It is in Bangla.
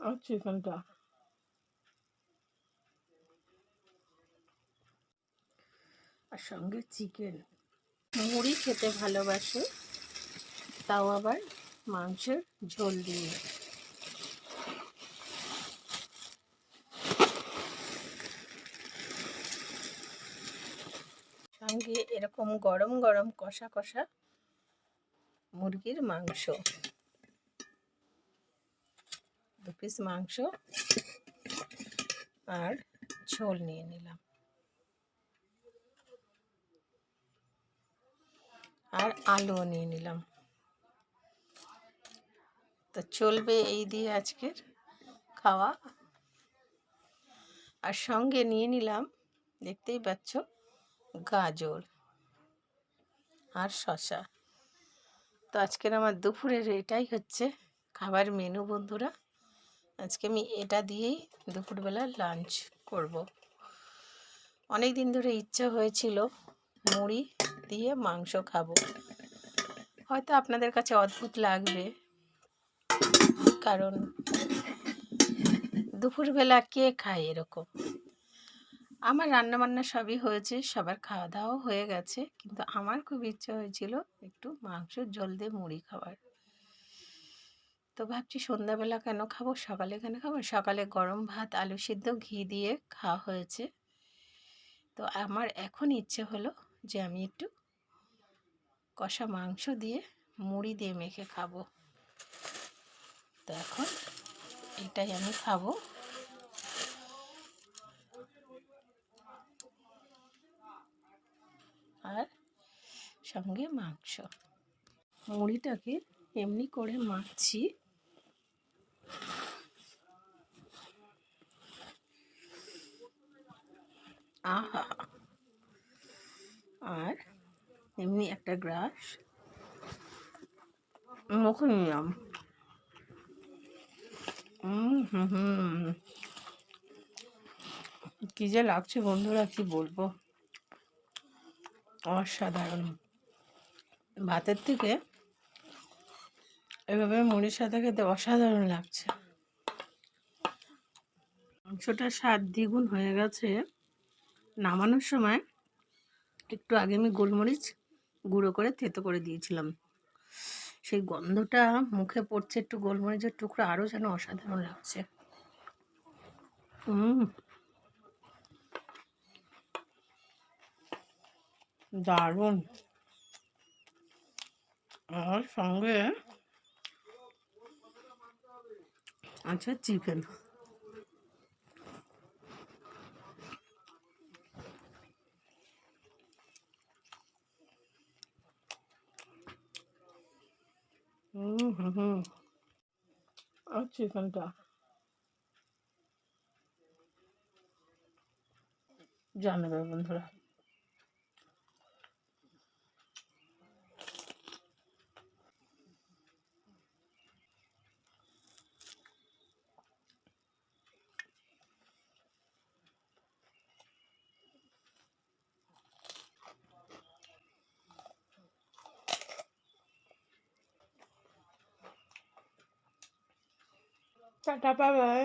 আর চিকেনটা আর সঙ্গে চিকেন। মুড়ি খেতে ভালোবাসে, তাও আবার মাংসের ঝোল দিয়ে। সঙ্গে এরকম গরম গরম কষা কষা মুরগির মাংস, 2 পিস মাংস আর ঝোল নিয়ে নিলাম, আর আলুও নিয়ে নিলাম। তো চলবে এই দিয়ে আজকের খাওয়া। আর সঙ্গে নিয়ে নিলাম, দেখতেই পাচ্ছ, গাজর আর শসা। তো আজকের আমার দুপুরের এটাই হচ্ছে খাবার মেনু বন্ধুরা। আজকে আমি এটা দিয়েই দুপুরবেলা লাঞ্চ করব। অনেক দিন ধরে ইচ্ছা হয়েছিল মুড়ি দিয়ে মাংস খাবো। হয়তো আপনাদের কাছে অদ্ভুত লাগবে, কারণ দুপুরবেলা কে খায় এরকম। আমার রান্নাবান্না সবই হয়েছে, সবার খাওয়া দাওয়াও হয়ে গেছে, কিন্তু আমার খুব ইচ্ছা হয়েছিল একটু মাংসের ঝোল দিয়ে মুড়ি খাওয়ার। তো ভাবছি সন্ধ্যাবেলা কেন খাবো, সকালে কেন খাবো। সকালে গরম ভাত আলু সিদ্ধ ঘি দিয়ে খাওয়া হয়েছে। তো আমার এখন ইচ্ছে হলো যে আমি একটু কষা মাংস দিয়ে মুড়ি দিয়ে মেখে খাবো। তো এখন এটাই আমি খাবো। আর সঙ্গে মাংস। মুড়িটাকে এমনি করে মাখছি, আহা। আর এমনি একটা গ্রাস মুখে নিলাম। কি যে লাগছে বন্ধুরা, কি বলবো, অসাধারণ। ভাতের থেকে এভাবে মুড়ির সাথে খেতে অসাধারণ লাগছে। মাংসটার স্বাদ দ্বিগুণ হয়ে গেছে। নামানোর সময় একটু আগে আমি গোলমরিচ গুঁড়ো করে থেতো করে দিয়েছিলাম, সেই গন্ধটা মুখে পড়ছে, একটু গোলমরিচের টুকরো, আরও যেন অসাধারণ লাগছে। দারুণ। আর সঙ্গে আচ্ছা চিকেন। আর চিকেনটা জানাবে বন্ধুরা। Tata, bye bye.